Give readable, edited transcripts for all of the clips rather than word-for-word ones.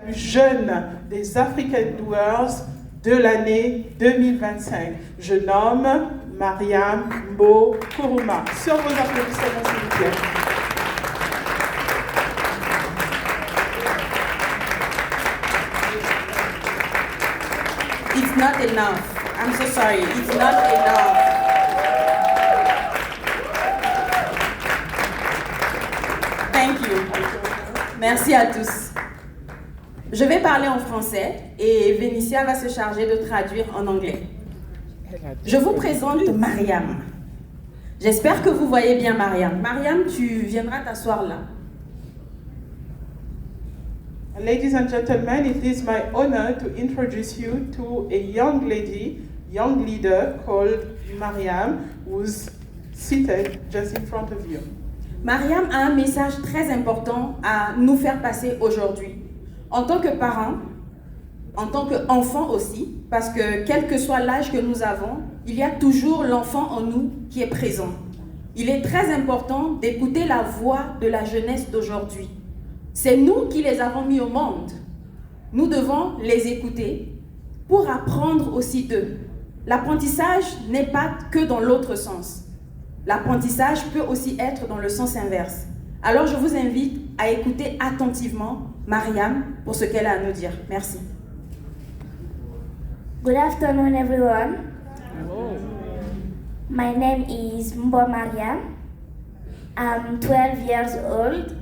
plus jeune des African Doers de l'année 2025. Je nomme Mariam Mbo Kourouma. Sur vos applaudissements, s'il vous plaît. It's not enough. I'm so sorry. It's not enough. Thank you. Merci à tous. Je vais parler en français et Vénitia va se charger de traduire en anglais. Je vous présente Mariam. J'espère que vous voyez bien Mariam. Mariam, tu viendras t'asseoir là. Ladies and gentlemen, it is my honor to introduce you to a young lady, young leader called Mariam, who's seated just in front of you. Mariam a un message très important à nous faire passer aujourd'hui. En tant que parents, en tant qu'enfants aussi, parce que quel que soit l'âge que nous avons, il y a toujours l'enfant en nous qui est présent. Il est très important d'écouter la voix de la jeunesse d'aujourd'hui. C'est nous qui les avons mis au monde. Nous devons les écouter pour apprendre aussi d'eux. L'apprentissage n'est pas que dans l'autre sens. L'apprentissage peut aussi être dans le sens inverse. Alors je vous invite à écouter attentivement Mariam pour ce qu'elle a à nous dire. Merci. Good afternoon, everyone. My name is Mbo Mariam. I'm 12 years old.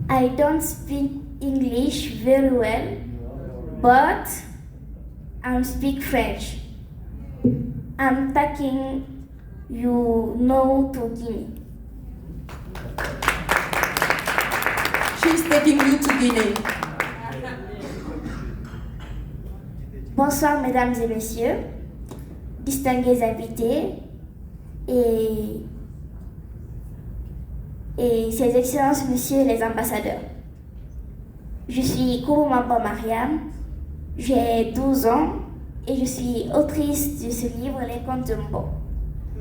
I don't speak English very well, but I speak French. I'm taking you know to Guinea. She's taking you to Guinea. Bonsoir, mesdames et messieurs, distingués invités et ses excellences, messieurs les ambassadeurs. Je suis Kourouma Mbo Mariam, j'ai 12 ans et je suis autrice de ce livre, Les Contes de Mbo.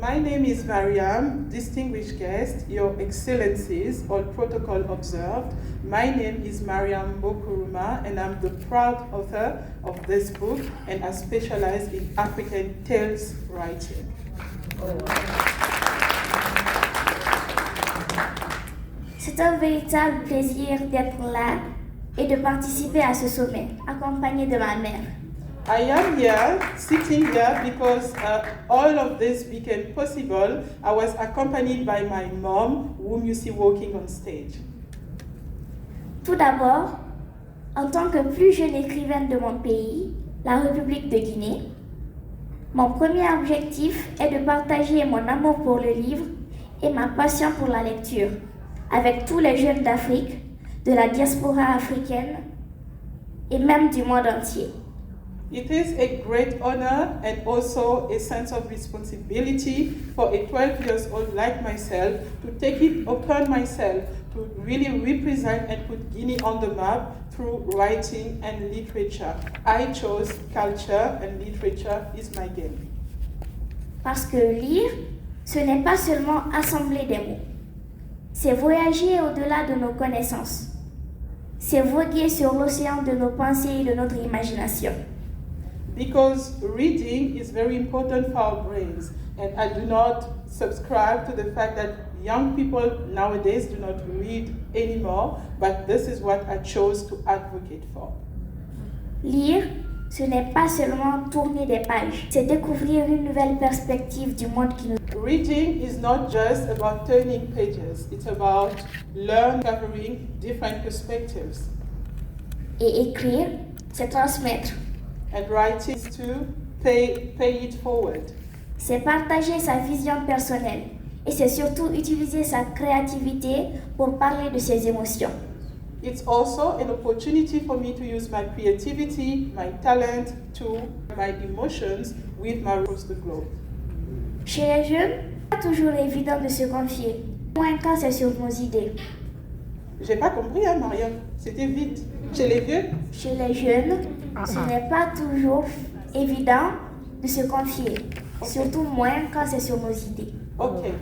My name is Mariam, distinguished guest, Your Excellencies, all protocol observed. My name is Mariam Mbo Kourouma, and I'm the proud author of this book, and I specialize in African tales writing. C'est un véritable plaisir d'être là et de participer à ce sommet, accompagnée de ma mère. I am here, sitting here, because all of this became possible. I was accompanied by my mom, whom you see walking on stage. Tout d'abord, en tant que plus jeune écrivaine de mon pays, la République de Guinée, mon premier objectif est de partager mon amour pour le livre et ma passion pour la lecture avec tous les jeunes d'Afrique, de la diaspora africaine et même du monde entier. It is a great honor and also a sense of responsibility for a 12 years old like myself to take it upon myself to really represent and put Guinea on the map through writing and literature. I chose culture, and literature is my game. Parce que lire, ce n'est pas seulement assembler des mots. C'est voyager au-delà de nos connaissances. C'est voguer sur l'océan de nos pensées et de notre imagination. Because reading is very important for our brains, and I do not subscribe to the fact that young people nowadays do not read anymore, but this is what I chose to advocate for. Lire, ce n'est pas seulement tourner des pages, c'est découvrir une nouvelle perspective du monde qui nous... Reading is not just about turning pages, it's about covering different perspectives. Et écrire, c'est transmettre. And writing is to pay it forward. C'est partager sa vision personnelle et c'est surtout utiliser sa créativité pour parler de ses émotions. It's also an opportunity for me to use my creativity, my talent, to my emotions with my across the globe. Chez les jeunes, c'est pas toujours évident de se confier, moins quand c'est sur nos idées. J'ai pas compris, hein, Mariam. C'était vite. Chez les vieux? Chez les jeunes, ce n'est pas toujours évident de se confier, surtout moins quand c'est sur nos idées. Okay.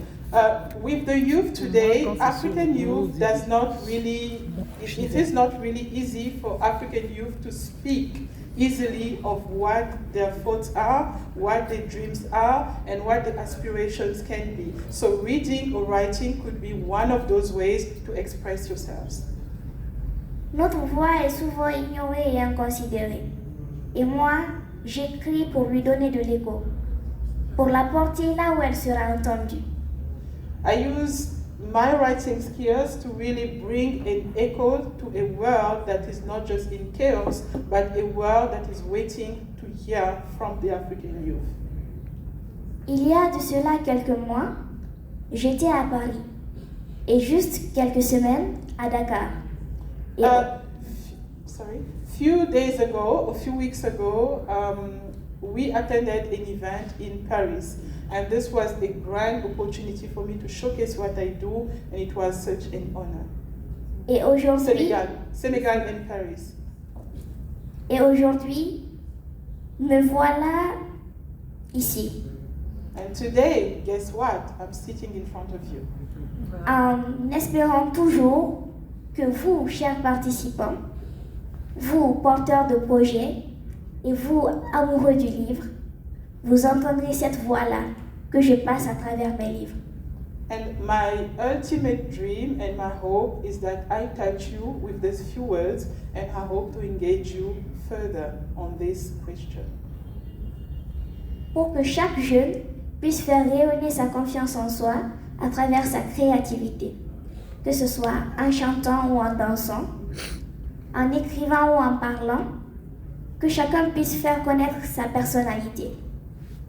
With the youth today, African youth does not really it is not really easy for African youth to speak easily of what their thoughts are, what their dreams are, and what their aspirations can be. So reading or writing could be one of those ways to express yourselves. Notre voix est souvent ignorée et inconsidérée. Et moi, j'écris pour lui donner de l'écho, pour la porter là où elle sera entendue. I use my writing skills to really bring an echo to a world that is not just in chaos, but a world that is waiting to hear from the African youth. Il y a de cela quelques mois, j'étais à Paris et juste quelques semaines à Dakar. Et Few days ago, a few weeks ago, we attended an event in Paris, and this was a grand opportunity for me to showcase what I do, and it was such an honor. et aujourd'hui, Senegal and Paris. et aujourd'hui, me voilà ici, And today, guess what? I'm sitting in front of you. en espérant toujours que vous, chers participants, vous, porteurs de projets, et vous, amoureux du livre, vous entendrez cette voix-là que je passe à travers mes livres. And my ultimate dream and my hope is that I touch you with these few words, and I hope to engage you further on this question. Pour que chaque jeune puisse faire rayonner sa confiance en soi à travers sa créativité, que ce soit en chantant ou en dansant, en écrivant ou en parlant, que chacun puisse faire connaître sa personnalité.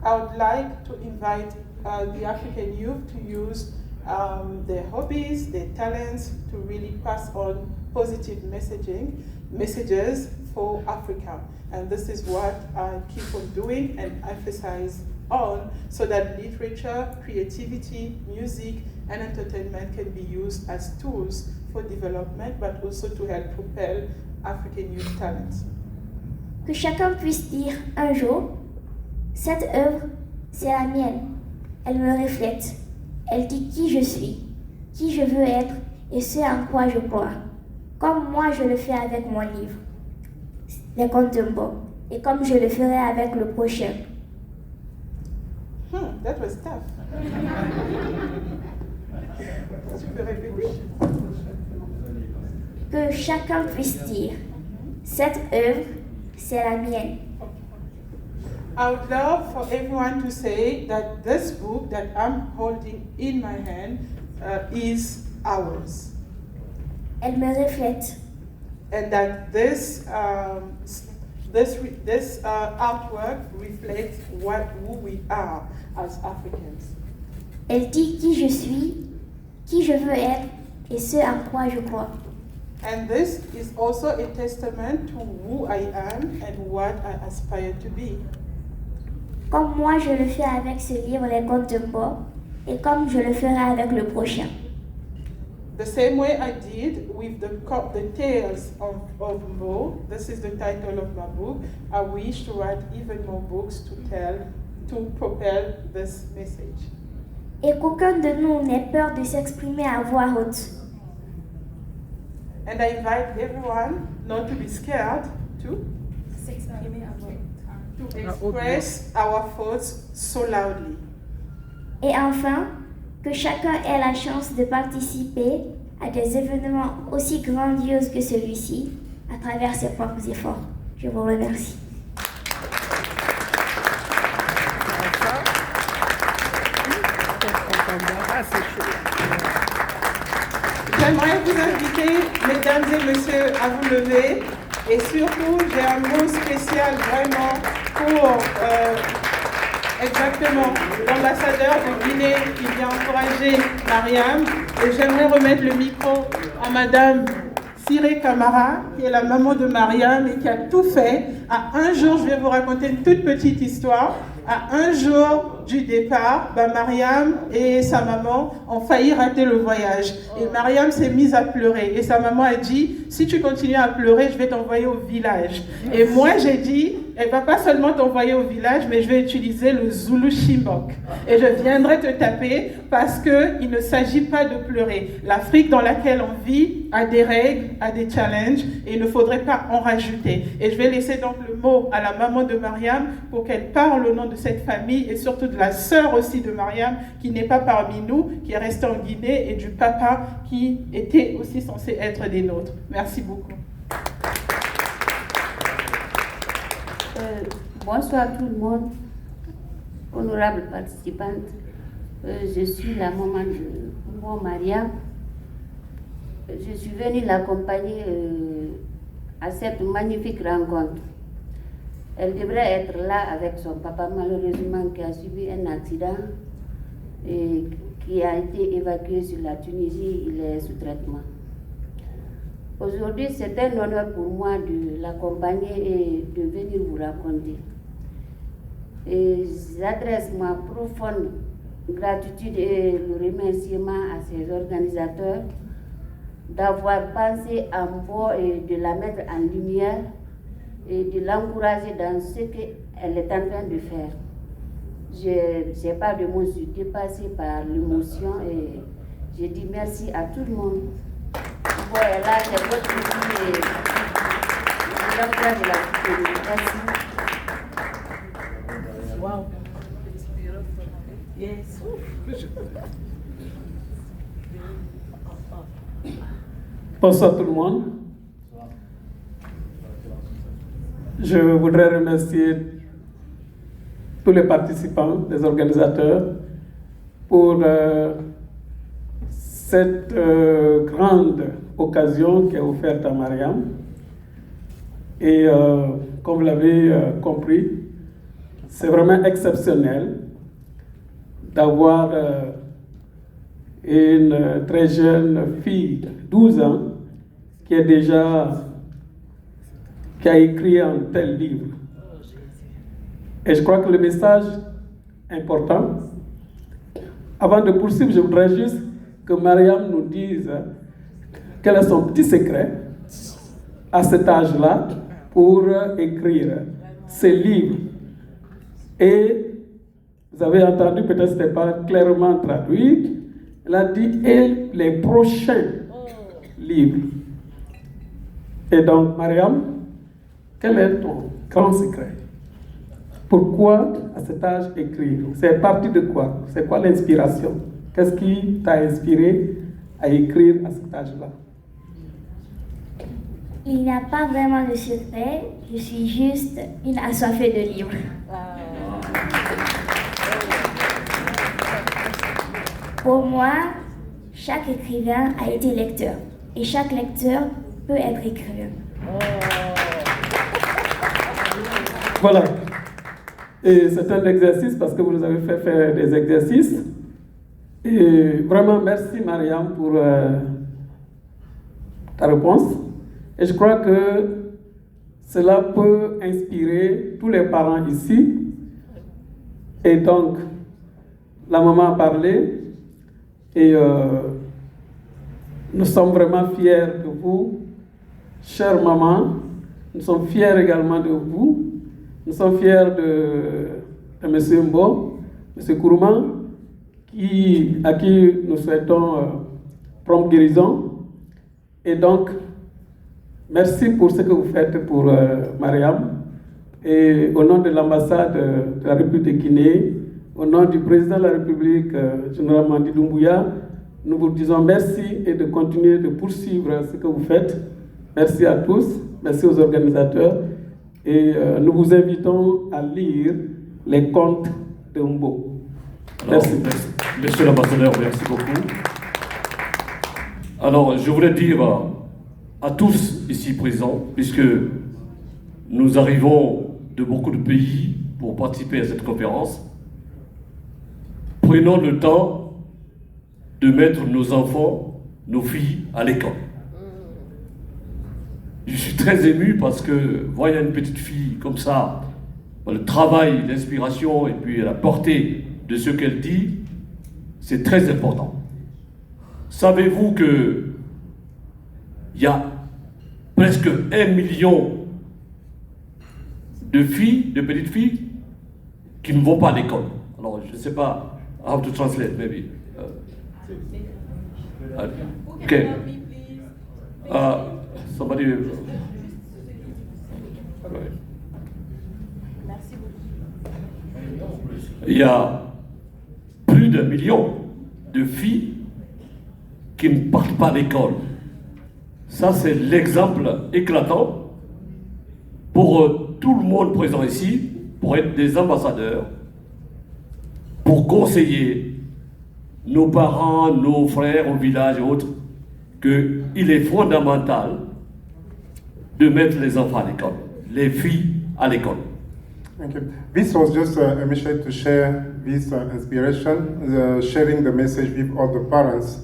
I would like to invite the African youth to use their hobbies, their talents to really pass on positive messages for Africa. And this is what I keep on doing and emphasize on, so that literature, creativity, music, and entertainment can be used as tools for development, but also to help propel African youth talents. Que chacun puisse dire un jour, cette œuvre, c'est la mienne. Elle me reflète. Elle dit qui je suis, qui je veux être et ce en quoi je crois. Comme moi je le fais avec mon livre, Les Contes de Mbo, et comme je le ferai avec le prochain. That was tough. Tu peux répéter? Que chacun puisse dire, cette œuvre, c'est la mienne. I would love for everyone to say that this book that I'm holding in my hand is ours. Elle me reflète. And that this artwork reflects who we are as Africans. Elle dit qui je suis, qui je veux être et ce en quoi je crois. And this is also a testament to who I am and what I aspire to be. Comme moi je le fais avec ce livre Les Contes de Mbo et comme je le ferai avec le prochain. The same way I did with the Tales of Mbo. This is the title of my book. I wish to write even more books to propel this message. Et qu'aucun de nous n'ait peur de s'exprimer à voix haute. And I invite everyone not to be scared to express our thoughts so loudly. Et enfin, que chacun ait la chance de participer à des événements aussi grandioses que celui-ci à travers ses propres efforts. Je vous remercie. J'aimerais vous inviter, mesdames et messieurs, à vous lever. Et surtout, j'ai un mot spécial vraiment pour exactement l'ambassadeur de Guinée qui vient encourager Mariam. Et j'aimerais remettre le micro à Madame Siré Camara, qui est la maman de Mariam et qui a tout fait. À un jour, je vais vous raconter une toute petite histoire. À un jour du départ, Mariam et sa maman ont failli rater le voyage. Et Mariam s'est mise à pleurer. Et sa maman a dit, si tu continues à pleurer, je vais t'envoyer au village. Et moi, j'ai dit, elle ne va pas seulement t'envoyer au village, mais je vais utiliser le Zulu Shimbok. Et je viendrai te taper parce qu'il ne s'agit pas de pleurer. L'Afrique dans laquelle on vit a des règles, a des challenges, et il ne faudrait pas en rajouter. Et je vais laisser donc le mot à la maman de Mariam pour qu'elle parle au nom de cette famille et surtout de la sœur aussi de Mariam qui n'est pas parmi nous, qui est restée en Guinée, et du papa qui était aussi censé être des nôtres. Merci beaucoup. Bonsoir tout le monde, honorable participante. Je suis la maman de mon Mariam. Je suis venue l'accompagner à cette magnifique rencontre. Elle devrait être là avec son papa, malheureusement, qui a subi un accident et qui a été évacué sur la Tunisie. Il est sous traitement. Aujourd'hui, c'est un honneur pour moi de l'accompagner et de venir vous raconter. Et j'adresse ma profonde gratitude et le remerciement à ces organisateurs d'avoir pensé à Mbo et de la mettre en lumière et de l'encourager dans ce qu'elle est en train de faire. Je n'ai pas de mots, je suis dépassée par l'émotion et je dis merci à tout le monde. Mbo est là, c'est votre fille et je l'encourage de la soutenir. Merci. Wow. Yes. Bonsoir tout le monde. Je voudrais remercier tous les participants, les organisateurs, pour cette grande occasion qui est offerte à Mariam. Et comme vous l'avez compris, c'est vraiment exceptionnel d'avoir une très jeune fille, 12 ans, qui a écrit un tel livre. Et je crois que le message important, avant de poursuivre, je voudrais juste que Mariam nous dise quel est son petit secret à cet âge-là pour écrire ce livre. Et vous avez entendu, peut-être ce n'était pas clairement traduit, elle a dit et les prochains livres. Et donc, Mariam, quel est ton grand secret? Pourquoi, à cet âge, écrire? C'est parti de quoi? C'est quoi l'inspiration? Qu'est-ce qui t'a inspiré à écrire à cet âge-là? Il n'y a pas vraiment de secret, je suis juste une assoiffée de livres. Pour moi, chaque écrivain a été lecteur et chaque lecteur peut être écrivain. Voilà. Et c'est un exercice parce que vous nous avez fait faire des exercices. Et vraiment, merci Mariam pour ta réponse. Et je crois que cela peut inspirer tous les parents ici. Et donc, la maman a parlé. Et nous sommes vraiment fiers de vous, chère maman. Nous sommes fiers également de vous. Nous sommes fiers de M. Mbo, M. Kourouman, à qui nous souhaitons prompte guérison. Et donc, merci pour ce que vous faites pour Mariam. Et au nom de l'ambassade de la République de Guinée, au nom du président de la République, général Mandi Doumbouya, nous vous disons merci et de continuer de poursuivre ce que vous faites. Merci à tous, merci aux organisateurs et nous vous invitons à lire les contes de Mbo. Merci. Monsieur l'ambassadeur, merci beaucoup. Alors, je voulais dire à tous ici présents, puisque nous arrivons de beaucoup de pays pour participer à cette conférence, prenons le temps de mettre nos enfants, nos filles à l'école. Je suis très ému parce que, voyant une petite fille comme ça, le travail, l'inspiration, et puis la portée de ce qu'elle dit, c'est très important. Savez-vous que il y a presque 1 million de filles, de petites filles, qui ne vont pas à l'école? Alors, je ne sais pas how to translate, maybe. Okay. Somebody. Il y a plus d'1 million de filles qui ne partent pas à l'école. Ça, c'est l'exemple éclatant pour tout le monde présent ici, pour être des ambassadeurs, pour conseiller nos parents, nos frères au village et autres, qu'il est fondamental de mettre les enfants à l'école, les filles à l'école. Thank you. This was just a mission to share this inspiration, sharing the message with all the parents,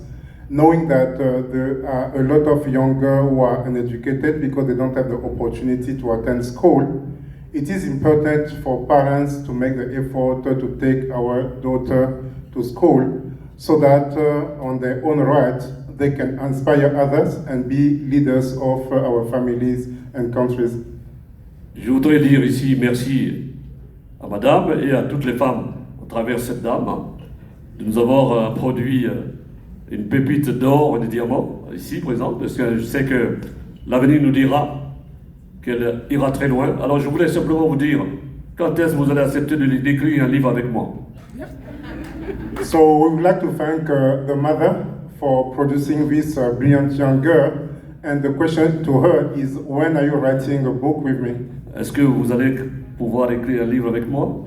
knowing that there are a lot of young girls who are uneducated because they don't have the opportunity to attend school. It is important for parents to make the effort to take our daughter to school so that on their own right, they can inspire others and be leaders of our families and countries. Je voudrais dire ici merci à madame et à toutes les femmes, à travers cette dame, de nous avoir produit une pépite d'or et de diamants ici présente, parce que je sais que l'avenir nous dira qu'elle ira très loin. Alors je voulais simplement vous dire, quand est-ce que vous allez accepter d'écrire un livre avec moi? So we would like to thank the mother for producing this brilliant young girl. And the question to her is, when are you writing a book with me? Est-ce que vous allez pouvoir écrire un livre avec moi?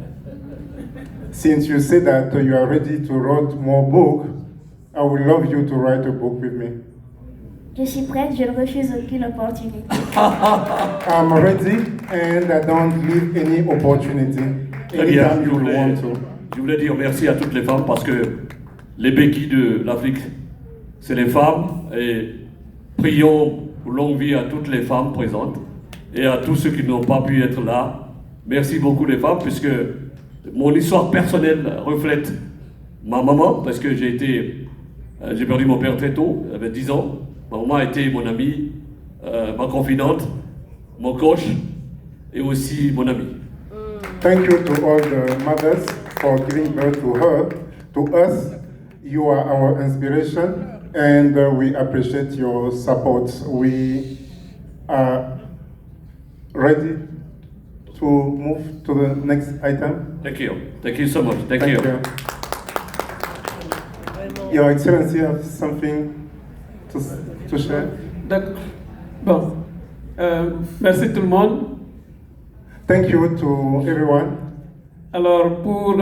Since you say that you are ready to write more book, I would love you to write a book with me. Je suis prête, je ne refuse aucune opportunité. I'm ready and I don't leave any opportunity. Très bien, Anytime you will want to. je voulais dire merci à toutes les femmes parce que les béquilles de l'Afrique, c'est les femmes, et prions pour longue vie à toutes les femmes présentes et à tous ceux qui n'ont pas pu être là. Merci beaucoup les femmes, puisque mon histoire personnelle reflète ma maman, parce que j'ai perdu mon père très tôt, j'avais 10 ans. Ma maman a été mon amie, ma confidente, mon coach et aussi mon ami. Thank you to all the mothers for giving birth to her. To us, you are our inspiration and we appreciate your support. We are ready to move to the next item. Thank you. Thank you so much. Thank you. Your Excellency, you have something to share? D'accord. Bon. Merci tout le monde. Thank you to everyone. Alors, pour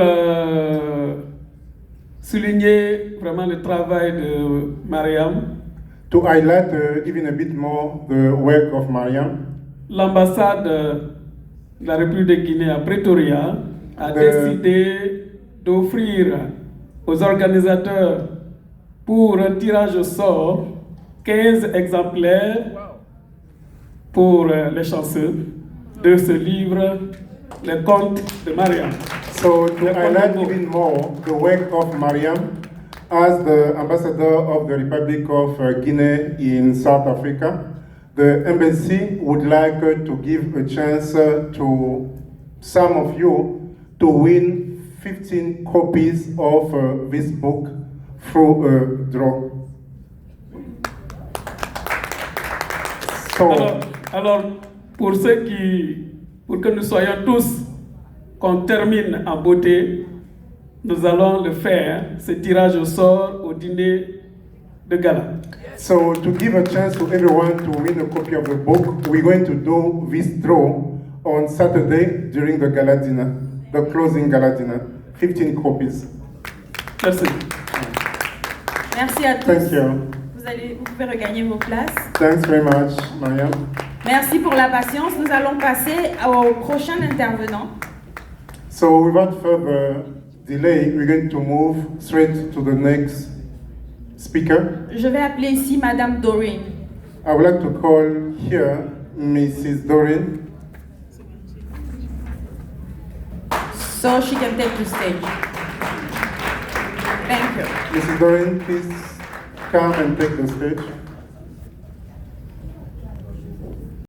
souligner vraiment le travail de Mariam, To highlight even a bit more the work of Mariam, l'ambassade de la République de Guinée à Pretoria a décidé d'offrir aux organisateurs, pour un tirage au sort, 15 exemplaires pour les chanceux de ce livre, Les Contes de Mariam. so to highlight even more the work of Mariam, as the ambassador of the Republic of Guinea in South Africa, the embassy would like to give a chance to some of you to win 15 copies of this book through a draw. So, Alors, pour que nous soyons tous, qu'on termine en beauté, nous allons le faire, ce tirage au sort au dîner de gala. So to give a chance to everyone to win a copy of the book, we're going to do this draw on Saturday during the gala dinner, the closing gala dinner. 15 copies. Merci. Merci à tous. Thank you. Vous pouvez regagner vos places. Thanks very much, Mariam. Merci pour la patience. Nous allons passer au prochain intervenant. So without further delay, we're going to move straight to the next speaker. Je vais appeler ici Madame Doreen. I would like to call here Mrs. Doreen, So she can take the stage. Thank you. Mrs. Doreen, please come and take the stage.